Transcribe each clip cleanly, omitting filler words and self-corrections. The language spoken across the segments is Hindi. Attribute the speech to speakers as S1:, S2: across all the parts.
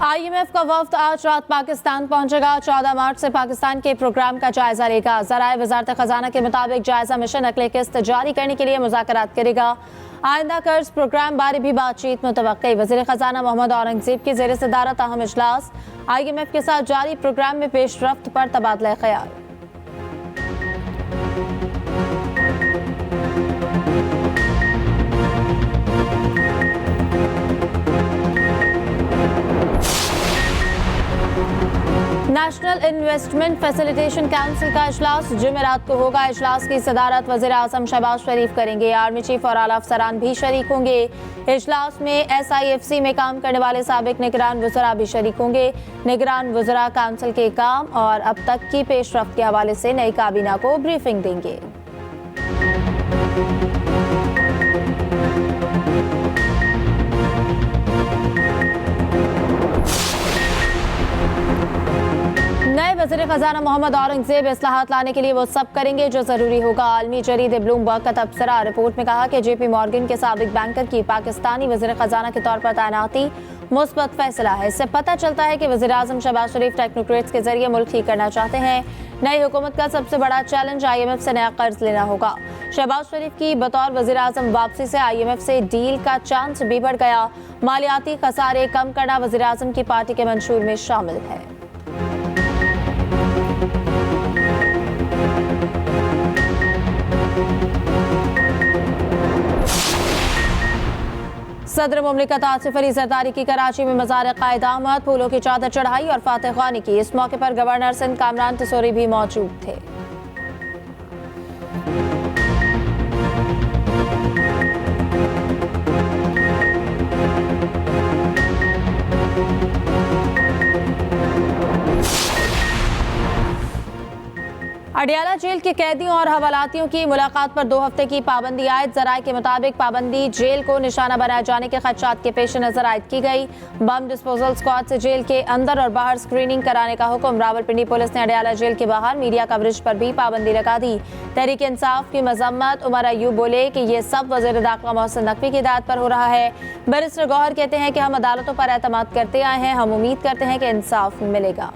S1: IMF का वफ्द आज रात पाकिस्तान पहुंचेगा। 14 मार्च से पाकिस्तान के प्रोग्राम का जायजा लेगा। ज़राए वज़ारत खजाना के मुताबिक जायजा मिशन अगले किस्त जारी करने के लिए मुज़ाकरात करेगा। आइंदा कर्ज प्रोग्राम बारे भी बातचीत मुतवक्की। वज़ीर खजाना मोहम्मद औरंगज़ेब की ज़ेर सदारत अहम इजलास। IMF के साथ जारी प्रोग्राम में पेशरफ्त पर तबादला ख्याल। नेशनल इन्वेस्टमेंट फैसिलिटेशन काउंसिल का इजलास जुमेरात को होगा। इजलास की सदारत वज़ीर आज़म शहबाज शरीफ करेंगे। आर्मी चीफ और आला अफसरान भी शरीक होंगे। इजलास में SIFC में काम करने वाले साबिक निगरान वज़रा भी शरीक होंगे। निगरान वज़रा काउंसिल के काम और अब तक की पेशरफ्त के हवाले से नई काबीना को ब्रीफिंग देंगे। नए वज़ीर खजाना मोहम्मद औरंगज़ेब इस्लाहात लाने के लिए वो सब करेंगे जो जरूरी होगा। आलमी जरीदे ब्लूमबर्ग का तबसरा रिपोर्ट में कहा कि JP मॉर्गन के साबिक बैंकर की पाकिस्तानी वज़ीर खजाना के तौर पर तैनाती मुस्बत फैसला है। इससे पता चलता है कि वज़ीर आज़म शहबाज शरीफ टेक्नोक्रेट्स के जरिए मुल्क ठीक करना चाहते हैं। नई हुकूमत का सबसे बड़ा चैलेंज IMF से नया कर्ज लेना होगा। शहबाज शरीफ की बतौर वज़ीर आज़म वापसी से IMF से डील का चांस भी बढ़ गया। मालियाती खसारे कम करना वज़ीर आज़म की पार्टी के मंशूर में शामिल है। सदर मुमलिकत आसिफ अली जरदारी की कराची में मज़ार कायद अहमद फूलों की चादर चढ़ाई और फातह ख्वानी की। इस मौके पर गवर्नर सिंध कामरान तसोरी भी मौजूद थे। अडियाला जेल के कैदियों और हवालातियों की मुलाकात पर 2 हफ्ते की पाबंदी आयद। जराये के मुताबिक पाबंदी जेल को निशाना बनाए जाने के खदशात के पेश नजर आयद की गई। बम डिस्पोजल स्क्वाड से जेल के अंदर और बाहर स्क्रीनिंग कराने का हुक्म। रावलपिंडी पुलिस ने अडियाला जेल के बाहर मीडिया कवरेज पर भी पाबंदी लगा दी। तहरीक इंसाफ की मजम्मत उमर अयूब बोले कि ये सब वज़ीर दाखिला मोहसिन नकवी की हिदायत पर हो रहा है। बैरिस्टर गौहर कहते हैं कि हम अदालतों पर एतमाद करते आए हैं। हम उम्मीद करते हैं कि इंसाफ मिलेगा।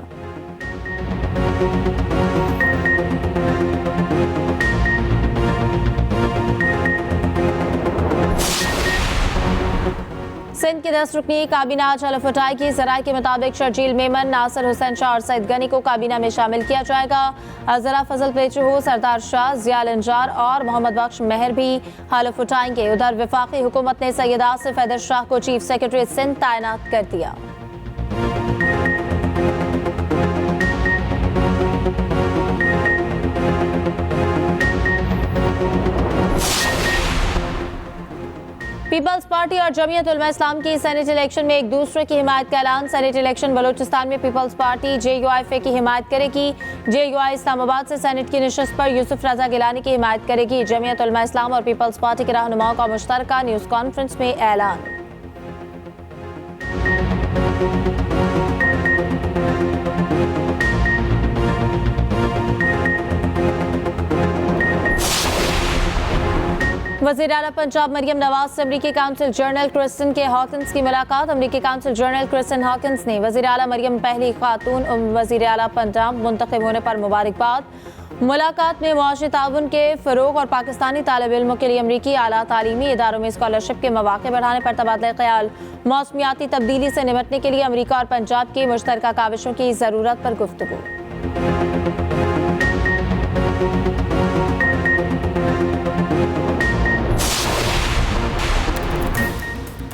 S1: सिंध की 10 रुकनी काबीना आज हलफ उठाएगी। ज़राए के मुताबिक शर्जील मेमन, नासिर हुसैन शाह और सईद गनी को काबीना में शामिल किया जाएगा। अज़रा फजल पेचहू, सरदार शाह, ज़िया लंजार और मोहम्मद बख्श मेहर भी हलफ उठाएंगे। उधर वफाकी हुकूमत ने सैयद आसिफ हैदर शाह को चीफ सेक्रेटरी सिंध तैनात कर दिया। पीपल्स पार्टी और जमीयत उलमा इस्लाम की सेनेट इलेक्शन में एक दूसरे की हिमायत का ऐलान। सेनेट इलेक्शन बलोचिस्तान में पीपल्स पार्टी JUIF की हिमायत करेगी। JUI इस्लामाबाद से सेनेट की नशस्त पर यूसुफ रजा गिलानी की हिमायत करेगी। जमीयत उलमा इस्लाम और पीपल्स पार्टी के रहनुमाओं का मुश्तरका न्यूज़ कॉन्फ्रेंस में ऐलान। वज़ीर आला पंजाब मरियम नवाज से अमरीकी काउंसिल जनरल क्रिस्टन के हॉकिंस की मुलाकात। अमरीकी काउंसिल जनरल क्रिस्टन हॉकिंस ने वज़ीर आला मरियम पहली खातून वज़ीर आला पंजाब मुंतखब होने पर मुबारकबाद। मुलाकात में मुआशी ताउन के फ़रोग़ और पाकिस्तानी तालिब इल्मों के लिए अमरीकी आला तालीमी इदारों में स्कॉलरशिप के मौक़े बढ़ाने पर तबादला ख्याल। मौसमियाती तब्दीली से निपटने के लिए अमरीका और पंजाब की मुश्तरका काविशों की ज़रूरत पर गुफ्तगू।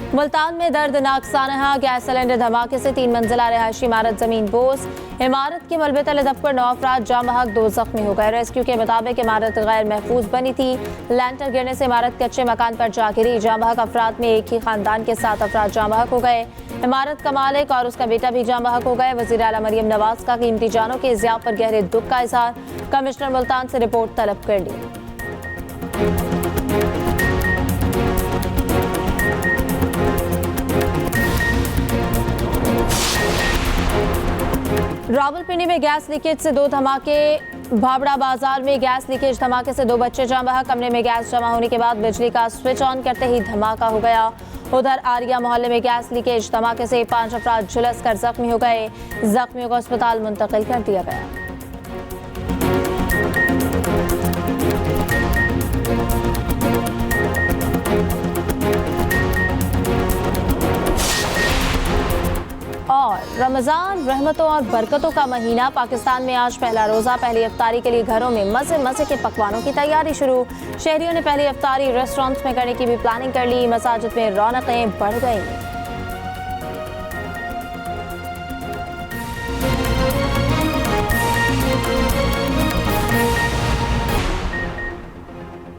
S1: मुल्तान में दर्दनाक सानहा, गैस सिलेंडर धमाके से 3 मंजिला रिहायशी इमारत जमीन बोस। इमारत के मलबे तले दबकर 9 अफराद जाम बहक, 2 जख्मी हो गए। रेस्क्यू के मुताबिक इमारत गैर महफूज बनी थी। लैंटर गिरने से इमारत कच्चे मकान पर जा गिरी। जाम बहक अफराद में एक ही खानदान के 7 अफराद जाम बहक हो गए। इमारत का मालिक और उसका बेटा भी जाम बहक हो गए। वज़ीर आला मरियम नवाज का कीमती जानों के ज़िया पर गहरे दुख का इजहार। कमिश्नर मुल्तान से रिपोर्ट तलब कर ली। रावलपिंडी में गैस लीकेज से 2 धमाके, भाबड़ा बाजार में गैस लीकेज धमाके से 2 बच्चे जान बहक। कमरे में गैस जमा होने के बाद बिजली का स्विच ऑन करते ही धमाका हो गया। उधर आरिया मोहल्ले में गैस लीकेज धमाके से 5 अफराद झुलस कर जख्मी हो गए। जख्मियों को अस्पताल मुंतकिल कर दिया गया। और रमज़ान रहमतों और बरकतों का महीना, पाकिस्तान में आज पहला रोज़ा। पहली इफ्तारी के लिए घरों में मज़े मज़े के पकवानों की तैयारी शुरू। शहरियों ने पहली इफ्तारी रेस्टोरेंट्स में करने की भी प्लानिंग कर ली। मसाजिद में रौनकें बढ़ गई।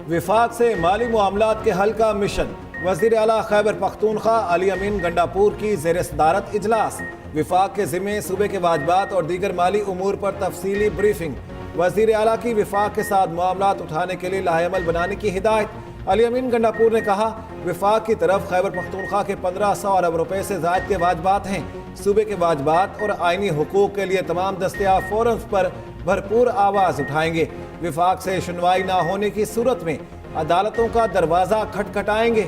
S2: विफाक से माली मामलात के हल का मिशन। वज़ीर आला खैबर पख्तूनख्वा अली अमीन गंडापुर की ज़ेर सदारत इजलास। विफाक के ज़िम्मे सूबे के वाजबात और दीगर माली उमूर पर तफसीली ब्रीफिंग। वज़ीर आला की विफाक के साथ मामलात उठाने के लिए लाहेअमल बनाने की हिदायत। अली अमीन गंडापुर ने कहा, विफाक की तरफ खैबर पख्तूनख्वा के 1500 अरब रुपए से ज़ायद के वाजबात हैं। सूबे के वाजबात और आइनी हुकूक के लिए तमाम दस्तयाब फोरम्स पर भरपूर आवाज़ उठाएंगे। विफाक से सुनवाई ना होने की सूरत में अदालतों का दरवाज़ा खटखटाएंगे।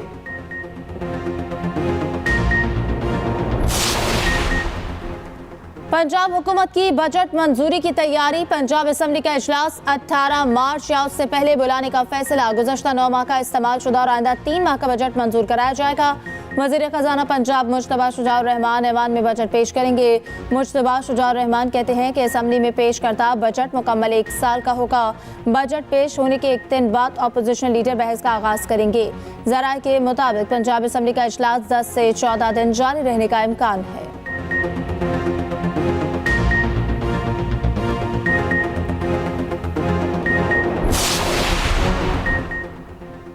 S1: पंजाब हुकूमत की बजट मंजूरी की तैयारी। पंजाब असम्बली का इजलास 18 मार्च या उससे पहले बुलाने का फैसला। गुज़श्ता 9 माह का इस्तेमाल शुदा और आइंदा 3 माह का बजट मंजूर कराया जाएगा। वज़ीर ख़जाना पंजाब मुश्तबा शुजाउर रहमान ऐवान में बजट पेश करेंगे। मुश्तबा शुजाउर रहमान कहते हैं कि असम्बली में पेश करता बजट मुकम्मल 1 साल का होगा। बजट पेश होने के 1 दिन बाद अपोजिशन लीडर बहस का आगाज़ करेंगे। ज़राए के मुताबिक पंजाब असम्बली का इजलास 10 से 14 दिन जारी रहने का इम्कान है।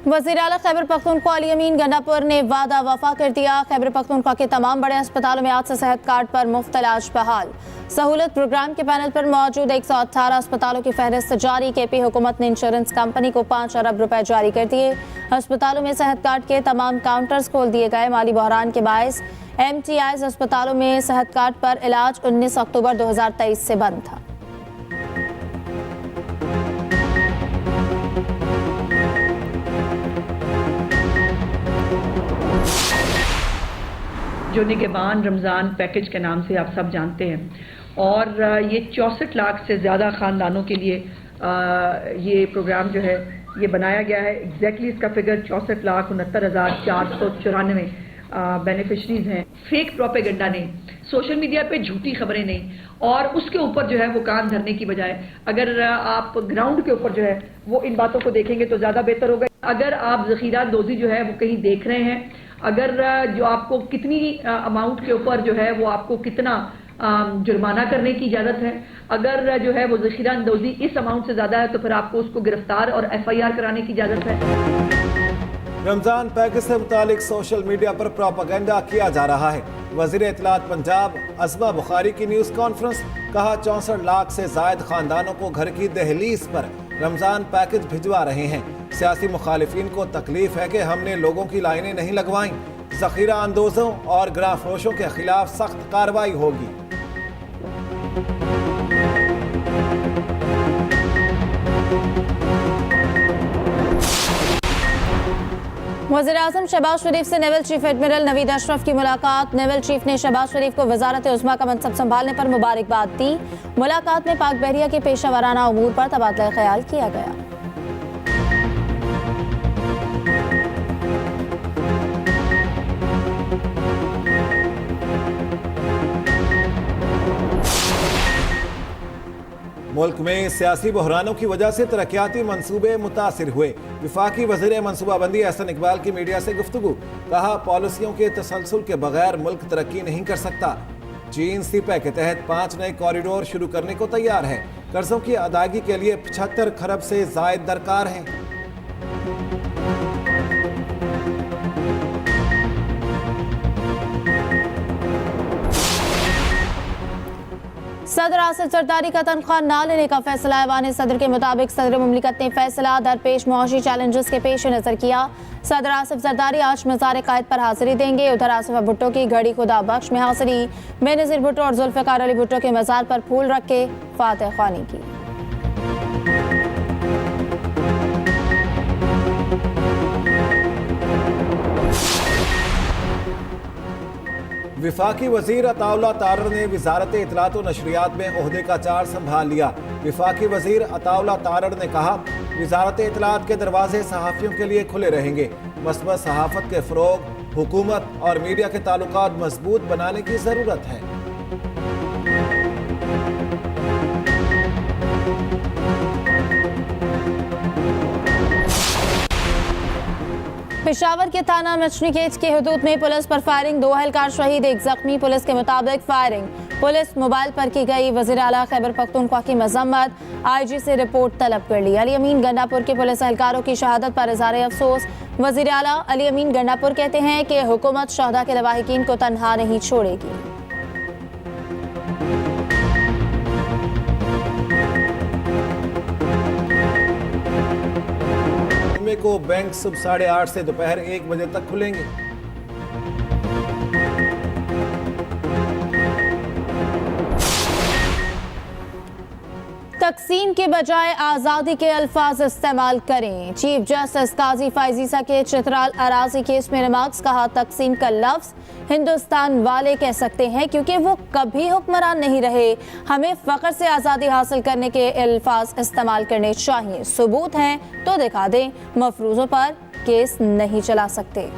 S1: वज़ीर आला खैबर पख्तूनख्वा अली अमीन गंडापुर ने वादा वफा कर दिया। खैबर पख्तूनख्वा के तमाम बड़े अस्पतालों में आज से सेहत कार्ड पर मुफ्त इलाज बहाल। सहूलत प्रोग्राम के पैनल पर मौजूद 118 अस्पतालों की फहरिस्त जारी। केपी हुकूमत ने इंश्योरेंस कंपनी को 5 अरब रुपए जारी कर दिए। अस्पतालों में सेहत कार्ड के तमाम काउंटर्स खोल दिए गए। माली बहरान के बायस MTIs अस्पतालों में सेहत कार्ड पर इलाज 19 अक्टूबर 2023 से बंद था।
S3: जो निगहबान रमज़ान पैकेज के नाम से आप सब जानते हैं, और ये 64 लाख से ज़्यादा ख़ानदानों के लिए ये प्रोग्राम जो है ये बनाया गया है। एग्जैक्टली इसका फिगर 64,69,494 बेनिफिशरीज हैं। फेक प्रोपेगेंडा नहीं, सोशल मीडिया पे झूठी खबरें नहीं, और उसके ऊपर जो है वो कान धरने की बजाय अगर आप ग्राउंड के ऊपर जो है वो इन बातों को देखेंगे तो ज़्यादा बेहतर होगा। अगर आप ज़ख़ीरा दोज़ी जो है वो कहीं देख रहे हैं, अगर जो आपको कितनी अमाउंट के ऊपर जो है वो आपको कितना जुर्माना करने की इजाज़त है, अगर जो है वो ज़ख़ीरा अंदोज़ी इस अमाउंट से ज़्यादा है तो फिर आपको उसको गिरफ्तार और FIR कराने की इजाज़त है।
S2: रमज़ान पैकेज से मुतालिक सोशल मीडिया पर प्रोपेगेंडा किया जा रहा है। वज़ीर इत्तलात पंजाब अज़मा बुखारी की न्यूज़ कॉन्फ्रेंस। कहा, 64 लाख से ज़ायद ख़ानदानों को घर की दहलीज पर रमज़ान पैकेज भिजवा रहे हैं। सियासी मुखालिफिन को तकलीफ है कि हमने लोगों की लाइनें नहीं लगवाईं। ज़ख़ीरा अंदोज़ों और ग्रां फरोशों के खिलाफ सख्त कार्रवाई होगी।
S1: वज़ीर-ए-आज़म शहबाज शरीफ से naval chief admiral Naveed Ashraf की मुलाकात। नेवल चीफ ने शहबाज शरीफ को वज़ारत उज़्मा का मनसब संभालने पर मुबारकबाद दी। मुलाकात में पाक बहरिया के पेशा वाराना उमूर पर तबादला ख्याल किया गया।
S2: मुल्क में सियासी बहरानों की वजह से तरक्याती मंसूबे मुतासिर हुए। विफाकी वज़ीर मनसूबाबंदी एहसन इकबाल की मीडिया से गुफ्तगू। कहा, पॉलिसियों के तसलसल के बगैर मुल्क तरक्की नहीं कर सकता। चीन सीपै के तहत 5 नए कॉरिडोर शुरू करने को तैयार है। कर्जों की अदायगी के लिए 75 खरब से जायद दरकार हैं।
S1: सदर आसिफ जरदारी का तनख्वाह न लेने का फैसला। ऐवान सदर के मुताबिक सदर मुमलिकत ने फैसला दरपेश मुआशी चैलेंजेस के पेश नज़र किया। सदर आसिफ जरदारी आज मज़ार कायद पर हाजिरी देंगे। उधर आसिफ भुट्टो की घड़ी खुदा बख्श में हाजिरी। बेनज़ीर भुट्टो और जुल्फ़िकार अली भुट्टो के मज़ार पर फूल रख के फातह ख्वानी की।
S2: विफाकी वजीर अताउल्लाह तारर ने वजारत इत्तलात व नशरियात में ओहदे का चार्ज संभाल लिया। विफाकी वजीर अताउल्लाह तारर ने कहा, वजारत इत्तलात के दरवाजे सहाफ़ियों के लिए खुले रहेंगे। मसबत सहाफ़त के फ़रोग, हुकूमत और मीडिया के ताल्लुकात मजबूत बनाने की ज़रूरत है।
S1: पेशावर के थाना मछलीखेत के हुदूद में पुलिस पर फायरिंग, 2 एहलकार शहीद, 1 जख्मी। पुलिस के मुताबिक फायरिंग पुलिस मोबाइल पर की गई। वज़ीर आला खैबर पख्तूनख्वा की मजम्मत, IG से रिपोर्ट तलब कर ली। अली अमीन गंडापुर के पुलिस एहलकारों की शहादत पर इज़हार अफसोस। वज़ीर आला अली अमीन गंडापुर कहते हैं कि हुकूमत शहदा के लवाहिकीन को तन्हा नहीं छोड़ेगी।
S2: को बैंक सुबह 8:30 से दोपहर 1 बजे तक खुलेंगे।
S1: तकसीम के बजाय आज़ादी के अल्फाज इस्तेमाल करें। चीफ जस्टिस काजी फायजीसा के चित्राल अराजी केस में रिमार्क्स, कहा तकसीम का लफ्ज हिंदुस्तान वाले कह सकते हैं क्योंकि वो कभी हुक्मरान नहीं रहे। हमें फख्र से आज़ादी हासिल करने के अल्फाज इस्तेमाल करने चाहिए। सबूत हैं तो दिखा दें, मफरूज़ों पर केस नहीं चला सकते।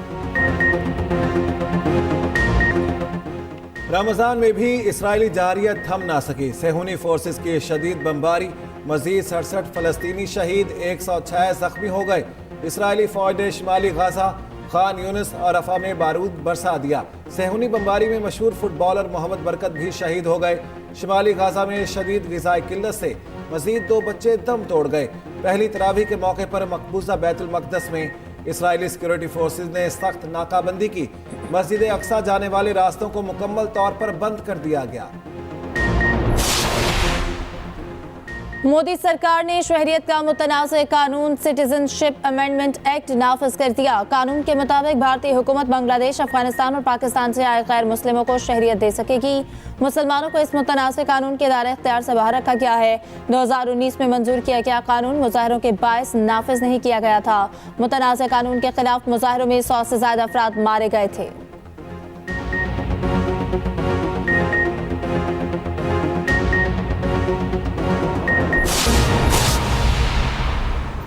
S2: रमजान में भी इसराइली जारियत थम ना सकी। सेहूनी फोर्सेस की शदीद बमबारी, मजीद 67 फलस्तीनी शहीद, 106 जख्मी हो गए। इसराइली फौज ने शिमाली गाजा, खान यूनिस और रफा में बारूद बरसा दिया। सेहूनी बमबारी में मशहूर फुटबॉलर मोहम्मद बरकत भी शहीद हो गए। शिमाली गाजा में शदीद ग़िज़ाई किल्लत से मजीद 2 बच्चे दम तोड़ गए। पहली तरावी के मौके पर मकबूजा बैतुल मक़दस में इसराइली सिक्योरिटी फोर्सेस ने सख्त नाकाबंदी की। मस्जिद अक्सा जाने वाले रास्तों को मुकम्मल तौर पर बंद कर दिया गया।
S1: मोदी सरकार ने शहरियत का मुतनाज़ कानून सिटीजनशिप अमेंडमेंट एक्ट नाफिज कर दिया। कानून के मुताबिक भारतीय हुकूमत बांग्लादेश, अफगानिस्तान और पाकिस्तान से आए गैर मुस्लिमों को शहरियत दे सकेगी। मुसलमानों को इस मुतनाज़ कानून के दायरे इख्तियार से बाहर रखा गया है। 2019 में मंजूर किया गया कानून मुजाहरों के बायस नाफिज नहीं किया गया था। मुतनाज़ कानून के खिलाफ मुजाहरों में 100 से ज़्यादा अफराद मारे गए थे।